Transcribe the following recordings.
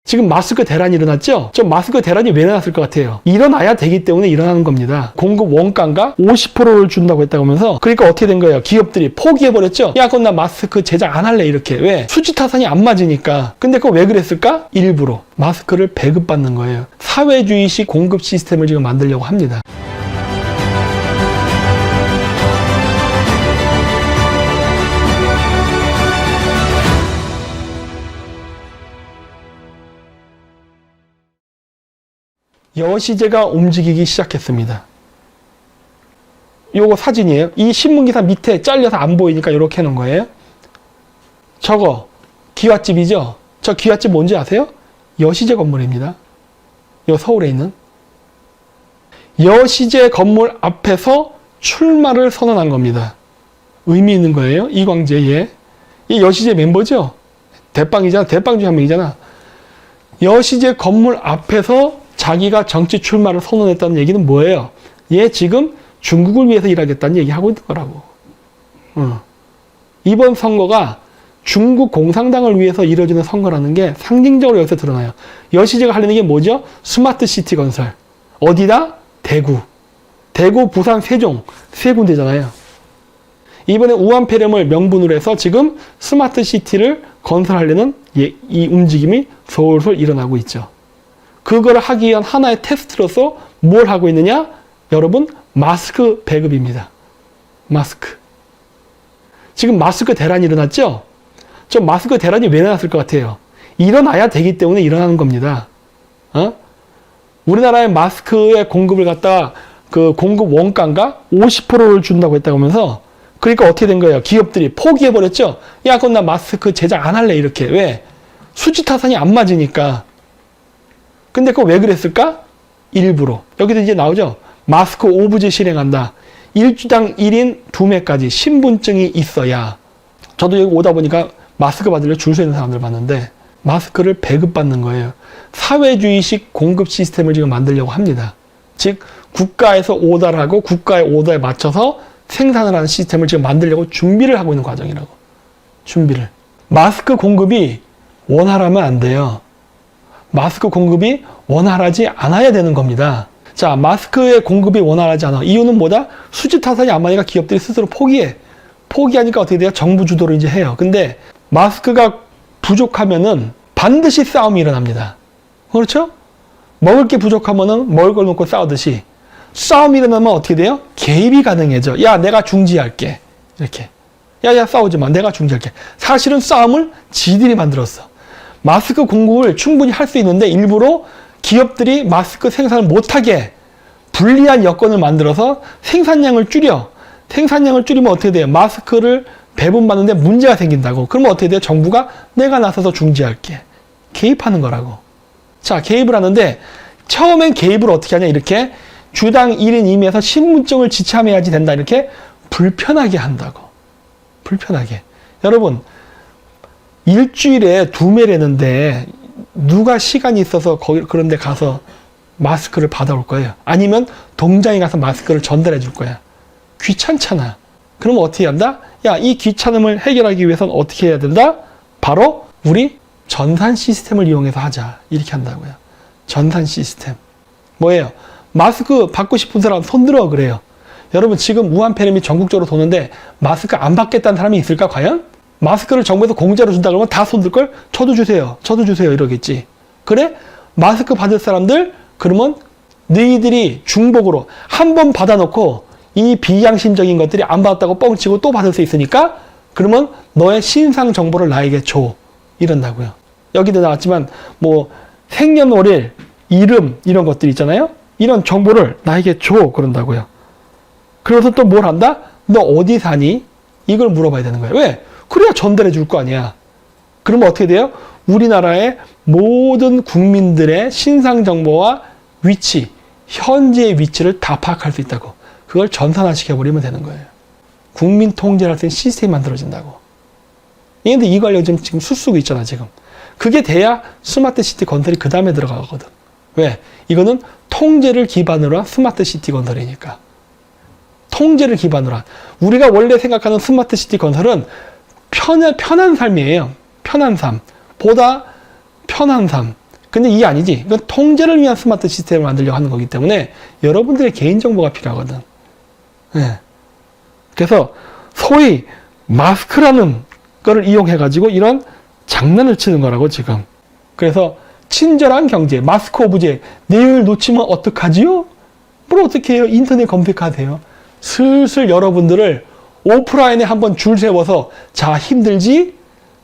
지금 마스크 대란이 일어났죠? 저 마스크 대란이 왜 일어났을 것 같아요? 일어나야 되기 때문에 일어나는 겁니다. 공급 원가가 50%를 준다고 했다고 하면서, 그러니까 어떻게 된 거예요? 기업들이 포기해버렸죠? 야, 그럼 나 마스크 제작 안 할래, 이렇게. 왜? 수지 타산이 안 맞으니까. 근데 그거 왜 그랬을까? 일부러 마스크를 배급받는 거예요. 사회주의식 공급 시스템을 지금 만들려고 합니다. 여시제가 움직이기 시작했습니다. 요거 사진이에요. 이 신문기사 밑에 잘려서 안 보이니까 이렇게 해놓은 거예요. 저거 기와집이죠? 저 기와집 뭔지 아세요? 여시제 건물입니다. 요 서울에 있는 여시제 건물 앞에서 출마를 선언한 겁니다. 의미 있는 거예요. 이광재. 이 여시제 멤버죠? 대빵이잖아. 대빵 중에 한 명이잖아. 여시제 건물 앞에서 자기가 정치 출마를 선언했다는 얘기는 뭐예요? 얘 지금 중국을 위해서 일하겠다는 얘기하고 있는 거라고. 이번 선거가 중국 공산당을 위해서 이루어지는 선거라는 게 상징적으로 여기서 드러나요. 여시제가 하려는 게 뭐죠? 스마트 시티 건설. 어디다? 대구. 대구, 부산, 세종. 세 군데잖아요. 이번에 우한폐렴을 명분으로 해서 지금 스마트 시티를 건설하려는 이 움직임이 솔솔 일어나고 있죠. 그걸 하기 위한 하나의 테스트로서 뭘 하고 있느냐? 여러분, 마스크 배급입니다. 마스크. 지금 마스크 대란이 일어났죠? 저 마스크 대란이 왜 일어났을 것 같아요? 일어나야 되기 때문에 일어나는 겁니다. 우리나라의 마스크의 공급을 갖다가 그 공급 원가가 50%를 준다고 했다고 하면서, 그러니까 어떻게 된 거예요? 기업들이 포기해버렸죠? 야, 그럼 나 마스크 제작 안 할래, 이렇게. 왜? 수지 타산이 안 맞으니까. 근데 그거 왜 그랬을까? 일부러. 여기도 이제 나오죠? 마스크 오브제 실행한다. 1주당 1인 2매까지 신분증이 있어야. 저도 여기 오다 보니까 마스크 받으려 줄 서 있는 사람들 봤는데, 마스크를 배급받는 거예요. 사회주의식 공급 시스템을 지금 만들려고 합니다. 즉, 국가에서 오더를 하고 국가의 오더에 맞춰서 생산을 하는 시스템을 지금 만들려고 준비를 하고 있는 과정이라고. 준비를. 마스크 공급이 원활하면 안 돼요. 마스크 공급이 원활하지 않아야 되는 겁니다. 자, 마스크의 공급이 원활하지 않아. 이유는 뭐다? 수지 타산이 안 맞으니까 기업들이 스스로 포기해. 포기하니까 어떻게 돼요? 정부 주도로 이제 해요. 근데 마스크가 부족하면은 반드시 싸움이 일어납니다. 그렇죠? 먹을 게 부족하면은 먹을 걸 놓고 싸우듯이 싸움이 일어나면 어떻게 돼요? 개입이 가능해져. 야, 내가 중지할게. 이렇게. 야, 싸우지 마. 내가 중지할게. 사실은 싸움을 지들이 만들었어. 마스크 공급을 충분히 할 수 있는데 일부러 기업들이 마스크 생산을 못하게 불리한 여건을 만들어서 생산량을 줄여. 생산량을 줄이면 어떻게 돼요? 마스크를 배분받는데 문제가 생긴다고. 그러면 어떻게 돼요? 정부가 내가 나서서 중지할게. 개입하는 거라고. 자, 개입을 하는데 처음엔 개입을 어떻게 하냐? 이렇게 주당 1인 2매에서 신분증을 지참해야지 된다. 이렇게 불편하게 한다고. 불편하게. 여러분, 일주일에 2매라는데 누가 시간이 있어서 거기 그런 데 가서 마스크를 받아올 거예요? 아니면 동장에 가서 마스크를 전달해 줄 거야? 귀찮잖아. 그럼 어떻게 한다? 야, 이 귀찮음을 해결하기 위해서는 어떻게 해야 된다? 바로 우리 전산 시스템을 이용해서 하자. 이렇게 한다고요. 전산 시스템. 뭐예요? 마스크 받고 싶은 사람 손들어 그래요. 여러분, 지금 우한폐렴이 전국적으로 도는데 마스크 안 받겠다는 사람이 있을까 과연? 마스크를 정부에서 공짜로 준다 그러면 다 손들걸? 저도 주세요. 저도 주세요. 이러겠지. 그래? 마스크 받을 사람들, 그러면 너희들이 중복으로 한 번 받아놓고 이 비양심적인 것들이 안 받았다고 뻥치고 또 받을 수 있으니까, 그러면 너의 신상 정보를 나에게 줘. 이런다고요. 여기도 나왔지만 뭐 생년월일, 이름 이런 것들 있잖아요. 이런 정보를 나에게 줘. 그런다고요. 그래서 또 뭘 한다? 너 어디 사니? 이걸 물어봐야 되는 거예요. 왜? 그래야 전달해 줄 거 아니야. 그러면 어떻게 돼요? 우리나라의 모든 국민들의 신상 정보와 위치, 현재의 위치를 다 파악할 수 있다고. 그걸 전산화 시켜버리면 되는 거예요. 국민 통제를 할 수 있는 시스템이 만들어진다고. 근데 이거 하려고 지금 수쓰고 있잖아, 지금. 그게 돼야 스마트 시티 건설이 그 다음에 들어가거든. 왜? 이거는 통제를 기반으로 한 스마트 시티 건설이니까. 통제를 기반으로 한. 우리가 원래 생각하는 스마트 시티 건설은 편한 삶이에요. 편한 삶. 보다 편한 삶. 근데 이게 아니지. 이건 통제를 위한 스마트 시스템을 만들려고 하는 거기 때문에 여러분들의 개인정보가 필요하거든. 네. 그래서 소위 마스크라는 거를 이용해가지고 이런 장난을 치는 거라고 지금. 그래서 친절한 경제, 마스크 오브제, 내용을 놓치면 어떡하지요? 뭘 어떻게 해요? 인터넷 검색하세요. 슬슬 여러분들을 오프라인에 한번 줄 세워서 자 힘들지?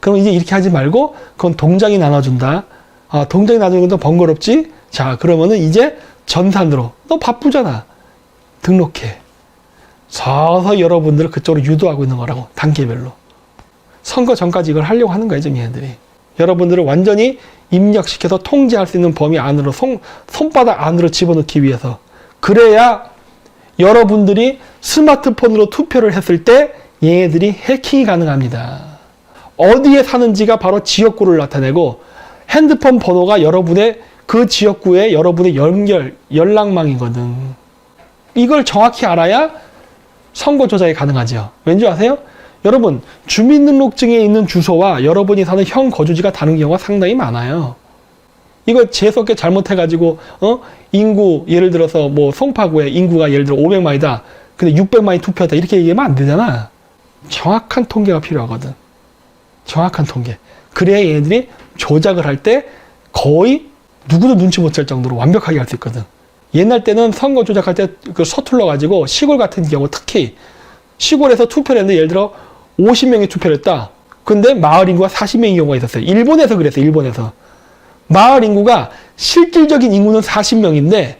그럼 이제 이렇게 하지 말고 그건 동장이 나눠준다. 아, 동장이 나눠주는 건 번거롭지? 자 그러면은 이제 전산으로 너 바쁘잖아. 등록해. 서서 여러분들을 그쪽으로 유도하고 있는 거라고. 단계별로. 선거 전까지 이걸 하려고 하는 거예요. 지금 얘네들이. 여러분들을 완전히 입력시켜서 통제할 수 있는 범위 안으로 손바닥 안으로 집어넣기 위해서. 그래야 여러분들이 스마트폰으로 투표를 했을 때 얘네들이 해킹이 가능합니다. 어디에 사는지가 바로 지역구를 나타내고 핸드폰 번호가 여러분의 그 지역구에 여러분의 연락망이거든. 이걸 정확히 알아야 선거 조작이 가능하죠. 왠지 아세요? 여러분 주민등록증에 있는 주소와 여러분이 사는 현 거주지가 다른 경우가 상당히 많아요. 이거 재수없게 잘못해가지고 인구 예를 들어서 뭐 송파구에 인구가 예를 들어 500만이다. 근데 600만이 투표했다. 이렇게 얘기하면 안 되잖아. 정확한 통계가 필요하거든. 정확한 통계. 그래야 얘네들이 조작을 할 때 거의 누구도 눈치 못 챌 정도로 완벽하게 할 수 있거든. 옛날 때는 선거 조작할 때 그 서툴러가지고 시골 같은 경우 특히 시골에서 투표를 했는데 예를 들어 50명이 투표를 했다. 근데 마을 인구가 40명인 경우가 있었어요. 일본에서 그랬어요. 일본에서. 마을 인구가 실질적인 인구는 40명인데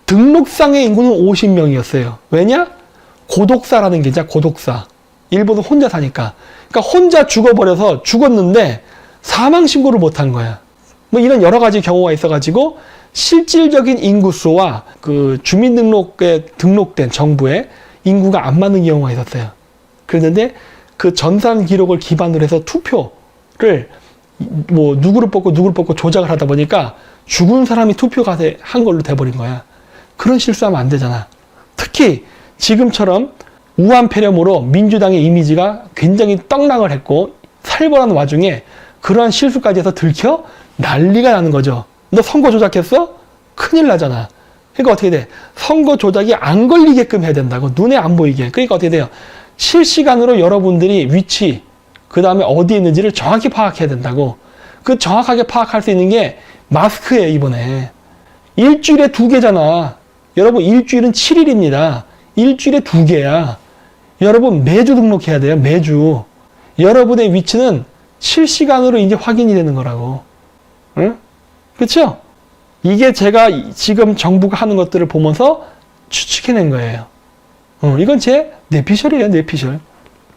등록상의 인구는 50명이었어요. 왜냐? 고독사라는 게 있잖아. 고독사. 일본은 혼자 사니까. 그러니까 혼자 죽어버려서 죽었는데 사망신고를 못한 거야. 뭐 이런 여러 가지 경우가 있어가지고 실질적인 인구수와 그 주민등록에 등록된 정부의 인구가 안 맞는 경우가 있었어요. 그랬는데 그 전산 기록을 기반으로 해서 투표를 뭐 누구를 뽑고 조작을 하다 보니까 죽은 사람이 투표가 한 걸로 돼버린 거야. 그런 실수하면 안 되잖아. 특히 지금처럼 우한 폐렴으로 민주당의 이미지가 굉장히 떡락을 했고 살벌한 와중에 그러한 실수까지 해서 들켜 난리가 나는 거죠. 너 선거 조작했어? 큰일 나잖아. 그러니까 어떻게 돼? 선거 조작이 안 걸리게끔 해야 된다고. 눈에 안 보이게. 그러니까 어떻게 돼요? 실시간으로 여러분들이 위치, 그 다음에 어디에 있는지를 정확히 파악해야 된다고. 그 정확하게 파악할 수 있는 게 마스크예요, 이번에. 일주일에 2개잖아. 여러분, 일주일은 7일입니다. 일주일에 2개야. 여러분, 매주 등록해야 돼요, 매주. 여러분의 위치는 실시간으로 이제 확인이 되는 거라고. 응? 그쵸? 이게 제가 지금 정부가 하는 것들을 보면서 추측해낸 거예요. 이건 제 뇌피셜이에요, 뇌피셜.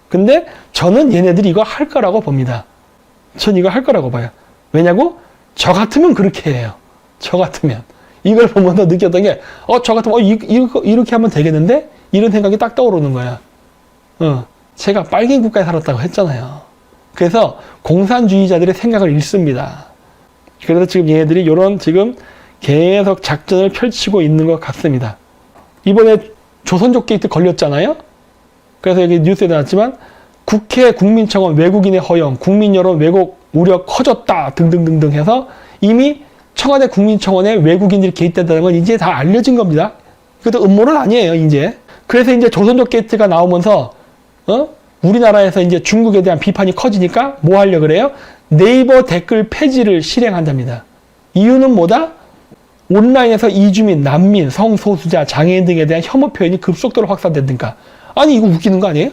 근데 저는 얘네들이 이거 할 거라고 봅니다. 전 이거 할 거라고 봐요. 왜냐고? 저 같으면 그렇게 해요. 저 같으면. 이걸 보면서 느꼈던 게, 저 같으면, 이렇게 하면 되겠는데? 이런 생각이 딱 떠오르는 거야. 제가 빨갱이 국가에 살았다고 했잖아요. 그래서 공산주의자들의 생각을 읽습니다. 그래서 지금 얘네들이 이런 지금 계속 작전을 펼치고 있는 것 같습니다. 이번에 조선족 게이트 걸렸잖아요. 그래서 여기 뉴스에 나왔지만 국회 국민청원 외국인의 허용, 국민 여론 왜곡 우려 커졌다 등등등등 해서 이미 청와대 국민청원에 외국인들이 개입된다는 건 이제 다 알려진 겁니다. 이것도 음모는 아니에요, 이제. 그래서 이제 조선족 게이트가 나오면서 우리나라에서 이제 중국에 대한 비판이 커지니까 뭐 하려고 그래요? 네이버 댓글 폐지를 실행한답니다. 이유는 뭐다? 온라인에서 이주민, 난민, 성소수자, 장애인 등에 대한 혐오 표현이 급속도로 확산된다니까. 아니 이거 웃기는 거 아니에요?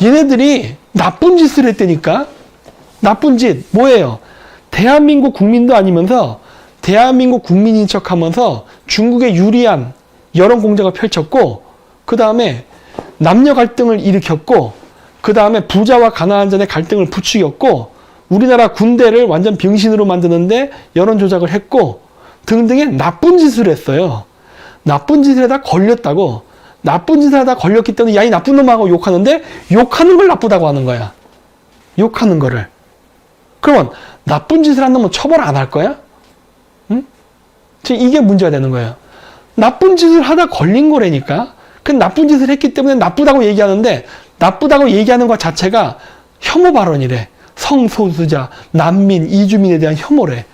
얘네들이 나쁜 짓을 했다니까. 나쁜 짓 뭐예요? 대한민국 국민도 아니면서 대한민국 국민인 척하면서 중국에 유리한 여론 공작을 펼쳤고, 그 다음에 남녀 갈등을 일으켰고, 그 다음에 부자와 가난한 자의 갈등을 부추겼고, 우리나라 군대를 완전 병신으로 만드는데 여론 조작을 했고 등등의 나쁜 짓을 했어요. 나쁜 짓을 하다 걸렸다고. 나쁜 짓을 하다 걸렸기 때문에 야, 이 나쁜 놈하고 욕하는데 욕하는 걸 나쁘다고 하는 거야. 욕하는 거를. 그러면 나쁜 짓을 한 놈은 처벌 안 할 거야? 응? 지금 이게 문제가 되는 거예요. 나쁜 짓을 하다 걸린 거라니까. 그 나쁜 짓을 했기 때문에 나쁘다고 얘기하는데 나쁘다고 얘기하는 것 자체가 혐오 발언이래. 성소수자, 난민, 이주민에 대한 혐오래.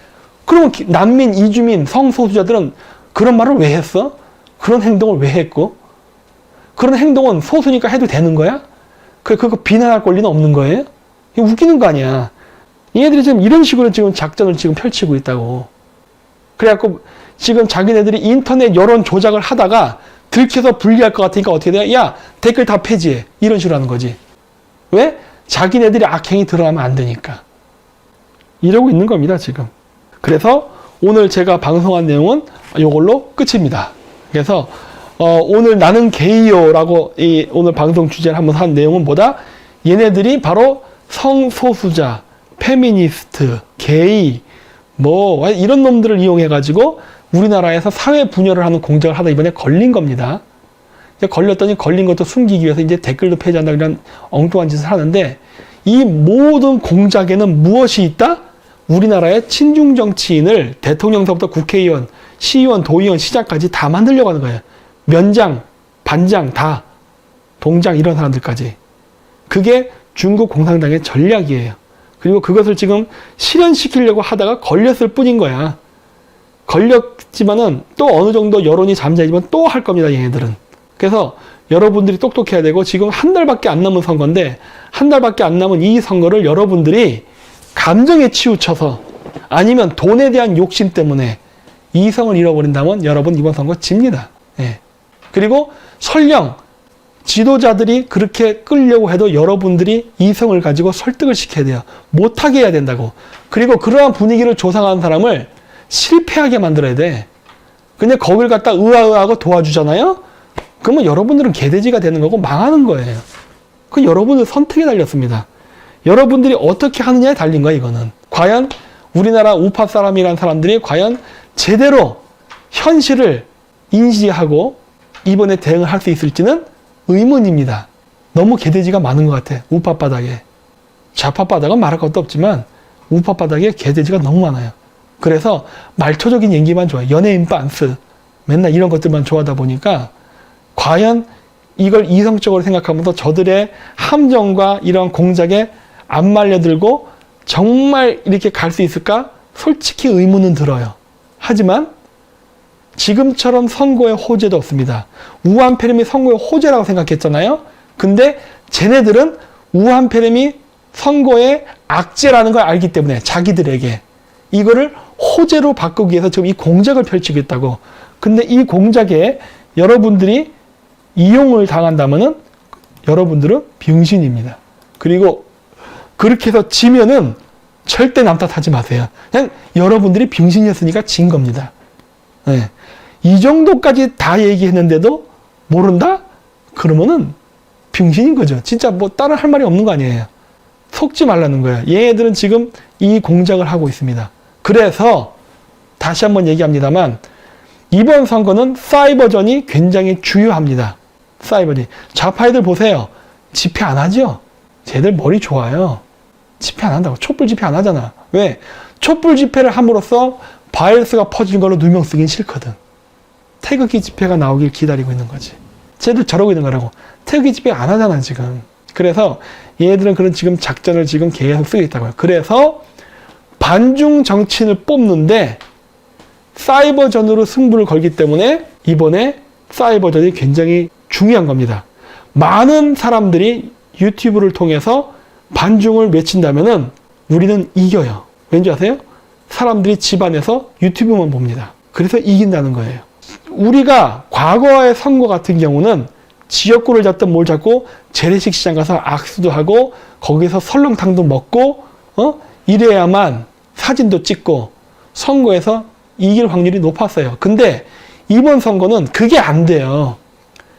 그러면 난민, 이주민, 성소수자들은 그런 말을 왜 했어? 그런 행동을 왜 했고? 그런 행동은 소수니까 해도 되는 거야? 그거 비난할 권리는 없는 거예요? 이거 웃기는 거 아니야. 얘네들이 지금 이런 식으로 지금 작전을 지금 펼치고 있다고. 그래갖고 지금 자기네들이 인터넷 여론 조작을 하다가 들켜서 불리할 것 같으니까 어떻게 돼? 야, 댓글 다 폐지해. 이런 식으로 하는 거지. 왜? 자기네들이 악행이 드러나면 안 되니까. 이러고 있는 겁니다, 지금. 그래서 오늘 제가 방송한 내용은 이걸로 끝입니다. 그래서 오늘 나는 게이요라고 오늘 방송 주제를 한번 한 내용은 뭐다? 얘네들이 바로 성소수자, 페미니스트, 게이, 뭐 이런 놈들을 이용해가지고 우리나라에서 사회 분열을 하는 공작을 하다 이번에 걸린 겁니다. 걸렸더니 걸린 것도 숨기기 위해서 이제 댓글도 폐지한다 이런 엉뚱한 짓을 하는데 이 모든 공작에는 무엇이 있다? 우리나라의 친중 정치인을 대통령서부터 국회의원, 시의원, 도의원, 시장까지 다 만들려고 하는 거예요. 면장, 반장 다, 동장 이런 사람들까지. 그게 중국 공산당의 전략이에요. 그리고 그것을 지금 실현시키려고 하다가 걸렸을 뿐인 거야. 걸렸지만은 또 어느 정도 여론이 잠자이지만 또 할 겁니다, 얘네들은. 그래서 여러분들이 똑똑해야 되고 지금 한 달밖에 안 남은 선거인데 한 달밖에 안 남은 이 선거를 여러분들이 감정에 치우쳐서 아니면 돈에 대한 욕심 때문에 이성을 잃어버린다면 여러분 이번 선거 집니다. 예. 그리고 설령 지도자들이 그렇게 끌려고 해도 여러분들이 이성을 가지고 설득을 시켜야 돼요. 못하게 해야 된다고. 그리고 그러한 분위기를 조성하는 사람을 실패하게 만들어야 돼. 근데 거길 갖다 으아으아하고 도와주잖아요? 그러면 여러분들은 개돼지가 되는 거고 망하는 거예요. 그 여러분들 선택에 달렸습니다. 여러분들이 어떻게 하느냐에 달린 거야, 이거는. 과연 우리나라 우파 사람이란 사람들이 과연 제대로 현실을 인지하고 이번에 대응을 할 수 있을지는 의문입니다. 너무 개돼지가 많은 것 같아, 우파 바닥에. 좌파 바닥은 말할 것도 없지만 우파 바닥에 개돼지가 너무 많아요. 그래서 말초적인 얘기만 좋아해. 연예인 빤스. 맨날 이런 것들만 좋아하다 보니까 과연 이걸 이성적으로 생각하면서 저들의 함정과 이런 공작에 안 말려들고 정말 이렇게 갈 수 있을까? 솔직히 의문은 들어요. 하지만 지금처럼 선거의 호재도 없습니다. 우한폐렴이 선거의 호재라고 생각했잖아요. 근데 쟤네들은 우한폐렴이 선거의 악재라는 걸 알기 때문에 자기들에게 이거를 호재로 바꾸기 위해서 지금 이 공작을 펼치고 있다고. 근데 이 공작에 여러분들이 이용을 당한다면은 여러분들은 병신입니다. 그리고 그렇게 해서 지면은 절대 남 탓하지 마세요. 그냥 여러분들이 병신이었으니까 진 겁니다. 네. 이 정도까지 다 얘기했는데도 모른다? 그러면은 병신인 거죠. 진짜 뭐 다른 할 말이 없는 거 아니에요. 속지 말라는 거예요. 얘네들은 지금 이 공작을 하고 있습니다. 그래서 다시 한번 얘기합니다만 이번 선거는 사이버전이 굉장히 중요합니다. 사이버전. 좌파애들 보세요. 집회 안 하죠? 쟤들 머리 좋아요. 집회 안 한다고. 촛불 집회 안 하잖아. 왜? 촛불 집회를 함으로써 바이러스가 퍼지는 걸로 누명 쓰긴 싫거든. 태극기 집회가 나오길 기다리고 있는 거지. 쟤들 저러고 있는 거라고. 태극기 집회 안 하잖아, 지금. 그래서 얘네들은 그런 지금 작전을 지금 계속 쓰고 있다고요. 그래서 반중 정치인을 뽑는데 사이버전으로 승부를 걸기 때문에 이번에 사이버전이 굉장히 중요한 겁니다. 많은 사람들이 유튜브를 통해서 반중을 외친다면은 우리는 이겨요. 왠지 아세요? 사람들이 집안에서 유튜브만 봅니다. 그래서 이긴다는 거예요. 우리가 과거의 선거 같은 경우는 지역구를 잡든 뭘 잡고 재래식 시장 가서 악수도 하고 거기서 설렁탕도 먹고 이래야만 사진도 찍고 선거에서 이길 확률이 높았어요. 근데 이번 선거는 그게 안 돼요.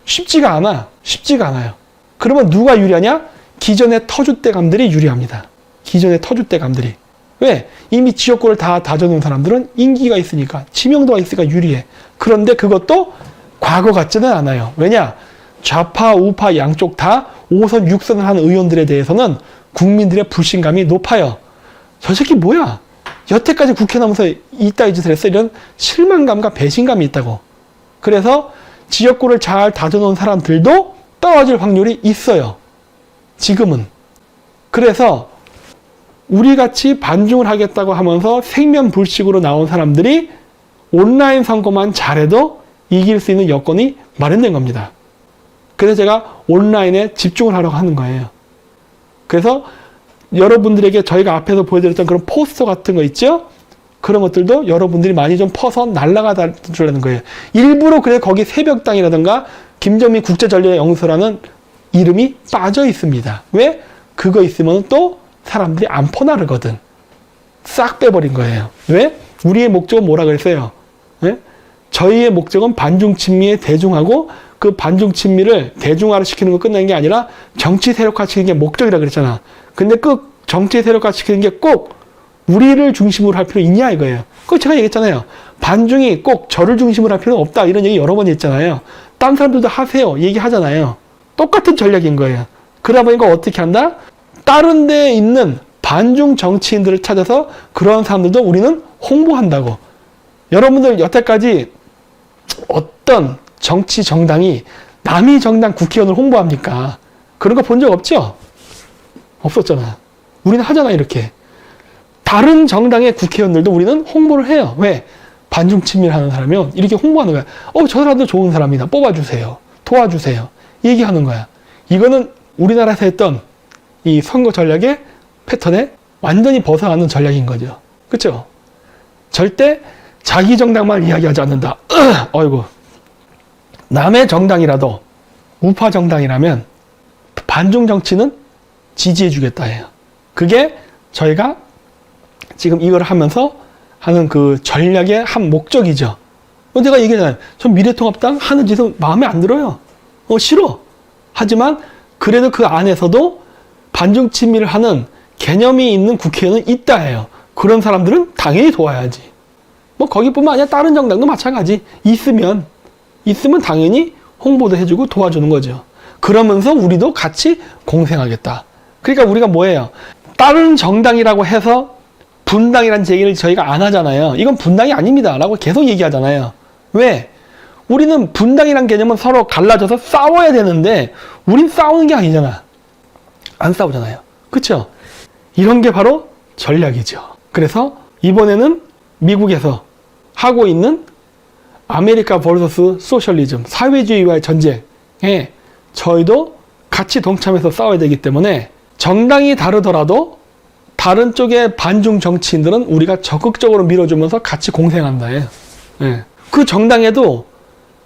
쉽지가 않아. 쉽지가 않아요. 그러면 누가 유리하냐? 기존의 터줏대감들이 유리합니다. 기존의 터줏대감들이. 왜? 이미 지역구를 다 다져놓은 사람들은 인기가 있으니까,知名도가 있으니까 유리해. 그런데 그것도 과거 같지는 않아요. 왜냐? 좌파, 우파 양쪽 다 5선, 6선을 하는 의원들에 대해서는 국민들의 불신감이 높아요. 저 새끼 뭐야? 여태까지 국회 나오면서 이따위 짓을 했어? 이런 실망감과 배신감이 있다고. 그래서 지역구를 잘 다져놓은 사람들도 떨어질 확률이 있어요. 지금은. 그래서 우리같이 반중을 하겠다고 하면서 생면불식으로 나온 사람들이 온라인 선거만 잘해도 이길 수 있는 여건이 마련된 겁니다. 그래서 제가 온라인에 집중을 하려고 하는 거예요. 그래서 여러분들에게 저희가 앞에서 보여드렸던 그런 포스터 같은 거 있죠? 그런 것들도 여러분들이 많이 좀 퍼서 날아가 주려는 거예요. 일부러 그래 거기 새벽당이라든가 김정민 국제전략연구소라는 이름이 빠져 있습니다. 왜? 그거 있으면 또 사람들이 안 퍼나르거든. 싹 빼버린 거예요. 왜? 우리의 목적은 뭐라 그랬어요? 네? 저희의 목적은 반중친미에 대중하고 그 반중친미를 대중화를 시키는 거 끝나는 게 아니라 정치 세력화 시키는 게 목적이라 그랬잖아. 근데 그 정치 세력화 시키는 게 꼭 우리를 중심으로 할 필요 있냐 이거예요. 그거 제가 얘기했잖아요. 반중이 꼭 저를 중심으로 할 필요는 없다. 이런 얘기 여러 번 했잖아요. 딴 사람들도 하세요. 얘기하잖아요. 똑같은 전략인 거예요. 그러다 보니까 어떻게 한다? 다른 데에 있는 반중 정치인들을 찾아서 그런 사람들도 우리는 홍보한다고. 여러분들 여태까지 어떤 정치 정당이 남의 정당 국회의원을 홍보합니까? 그런 거 본 적 없죠? 없었잖아. 우리는 하잖아 이렇게. 다른 정당의 국회의원들도 우리는 홍보를 해요. 왜? 반중 친미를 하는 사람이면 이렇게 홍보하는 거야. 저 사람도 좋은 사람이다. 뽑아주세요. 도와주세요. 얘기하는 거야. 이거는 우리나라에서 했던 이 선거 전략의 패턴에 완전히 벗어나는 전략인 거죠. 그렇죠? 절대 자기 정당만 이야기하지 않는다. 어이구. 남의 정당이라도 우파 정당이라면 반중 정치는 지지해주겠다 해요. 그게 저희가 지금 이걸 하면서 하는 그 전략의 한 목적이죠. 내가 얘기하잖아요. 전 미래통합당 하는 짓은 마음에 안 들어요. 싫어. 하지만 그래도 그 안에서도 반중 친미를 하는 개념이 있는 국회의원은 있다 해요. 그런 사람들은 당연히 도와야지. 뭐 거기뿐만 아니라 다른 정당도 마찬가지. 있으면 당연히 홍보도 해주고 도와주는 거죠. 그러면서 우리도 같이 공생하겠다. 그러니까 우리가 뭐예요? 다른 정당이라고 해서 분당이라는 얘기를 저희가 안 하잖아요. 이건 분당이 아닙니다. 라고 계속 얘기하잖아요. 왜? 우리는 분당이란 개념은 서로 갈라져서 싸워야 되는데 우린 싸우는 게 아니잖아. 안 싸우잖아요. 그렇죠? 이런 게 바로 전략이죠. 그래서 이번에는 미국에서 하고 있는 아메리카 vs 소셜리즘, 사회주의와의 전쟁에 저희도 같이 동참해서 싸워야 되기 때문에 정당이 다르더라도 다른 쪽의 반중 정치인들은 우리가 적극적으로 밀어주면서 같이 공생한다 해요. 예. 그 정당에도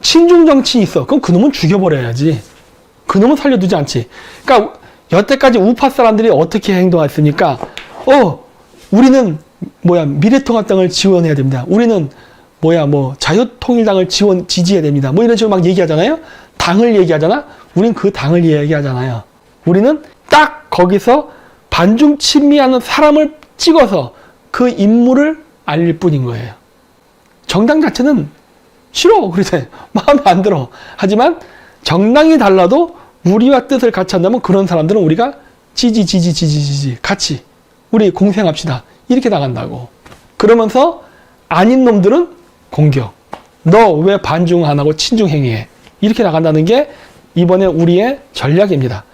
친중 정치인이 있어. 그럼 그놈은 죽여버려야지. 그놈은 살려두지 않지. 그러니까 여태까지 우파 사람들이 어떻게 행동했습니까? 우리는 미래통합당을 지원해야 됩니다. 우리는 자유통일당을 지지해야 됩니다. 이런 식으로 막 얘기하잖아요. 당을 얘기하잖아. 우린 그 당을 얘기하잖아요. 우리는 딱 거기서 반중 친미하는 사람을 찍어서 그 인물을 알릴 뿐인 거예요. 정당 자체는 싫어. 그래서 마음에 안 들어. 하지만 정당이 달라도 우리와 뜻을 같이 한다면 그런 사람들은 우리가 지지 같이 우리 공생합시다. 이렇게 나간다고. 그러면서 아닌 놈들은 공격. 너 왜 반중 안 하고 친중 행위해? 이렇게 나간다는 게 이번에 우리의 전략입니다.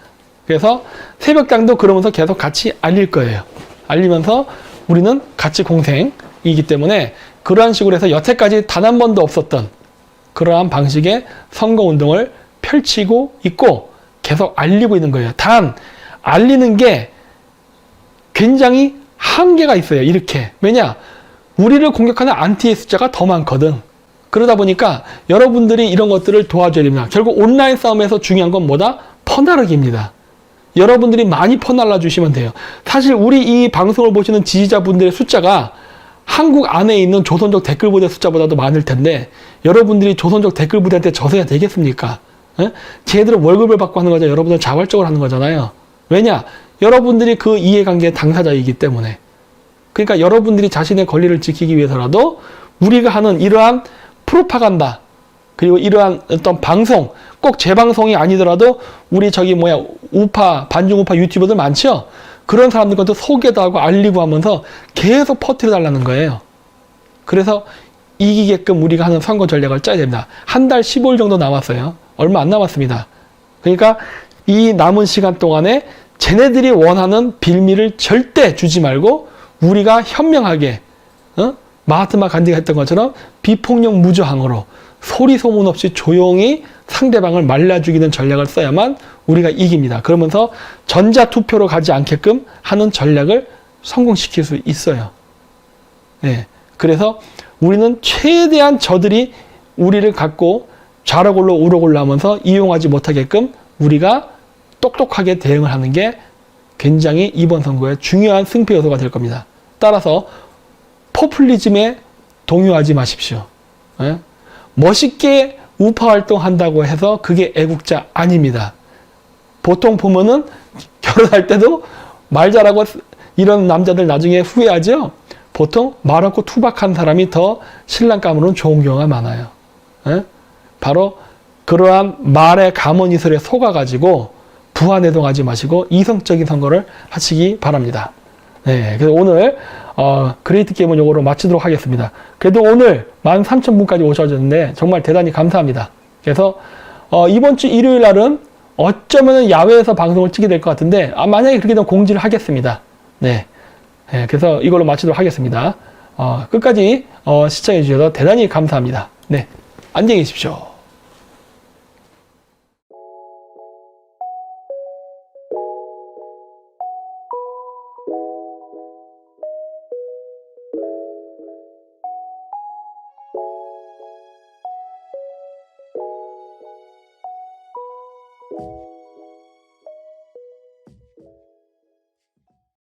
그래서 새벽당도 그러면서 계속 같이 알릴 거예요. 알리면서 우리는 같이 공생이기 때문에 그러한 식으로 해서 여태까지 단 한 번도 없었던 그러한 방식의 선거운동을 펼치고 있고 계속 알리고 있는 거예요. 단 알리는 게 굉장히 한계가 있어요. 이렇게. 왜냐? 우리를 공격하는 안티의 숫자가 더 많거든. 그러다 보니까 여러분들이 이런 것들을 도와줘야 됩니다. 결국 온라인 싸움에서 중요한 건 뭐다? 퍼나르기입니다. 여러분들이 많이 퍼날라 주시면 돼요. 사실 우리 이 방송을 보시는 지지자분들의 숫자가 한국 안에 있는 조선족 댓글 부대 숫자보다도 많을 텐데 여러분들이 조선족 댓글 부대한테 져서야 되겠습니까? 쟤들은 월급을 받고 하는 거잖아요. 여러분들 자발적으로 하는 거잖아요. 왜냐? 여러분들이 그 이해관계의 당사자이기 때문에. 그러니까 여러분들이 자신의 권리를 지키기 위해서라도 우리가 하는 이러한 프로파간다 그리고 이러한 어떤 방송 꼭 재방송이 아니더라도 우리 우파 반중우파 유튜버들 많죠? 그런 사람들한테 소개도 하고 알리고 하면서 계속 퍼뜨려 달라는 거예요. 그래서 이기게끔 우리가 하는 선거 전략을 짜야 됩니다. 한 달 15일 정도 남았어요. 얼마 안 남았습니다. 그러니까 이 남은 시간 동안에 쟤네들이 원하는 빌미를 절대 주지 말고 우리가 현명하게 마하트마 간디가 했던 것처럼 비폭력 무저항으로 소리 소문 없이 조용히 상대방을 말라 죽이는 전략을 써야만 우리가 이깁니다. 그러면서 전자투표로 가지 않게끔 하는 전략을 성공시킬 수 있어요. 네. 그래서 우리는 최대한 저들이 우리를 갖고 좌로골로 우로골로 하면서 이용하지 못하게끔 우리가 똑똑하게 대응을 하는 게 굉장히 이번 선거의 중요한 승패 요소가 될 겁니다. 따라서 포퓰리즘에 동요하지 마십시오. 예? 멋있게 우파 활동한다고 해서 그게 애국자 아닙니다. 보통 보면은 결혼할 때도 말 잘하고 이런 남자들 나중에 후회하죠. 보통 말 없고 투박한 사람이 더 신랑감으로는 좋은 경우가 많아요. 예? 바로 그러한 말의 감언이설에 속아가지고 부하내동하지 마시고 이성적인 선거를 하시기 바랍니다. 네, 그래서 오늘 그레이트 게임은 요거로 마치도록 하겠습니다. 그래도 오늘 13,000분까지 오셔줬는데 정말 대단히 감사합니다. 그래서 이번 주 일요일 날은 어쩌면 야외에서 방송을 찍게 될 것 같은데 만약에 그렇게 되면 공지를 하겠습니다. 네, 그래서 이걸로 마치도록 하겠습니다. 끝까지 시청해 주셔서 대단히 감사합니다. 네, 안녕히 계십시오. you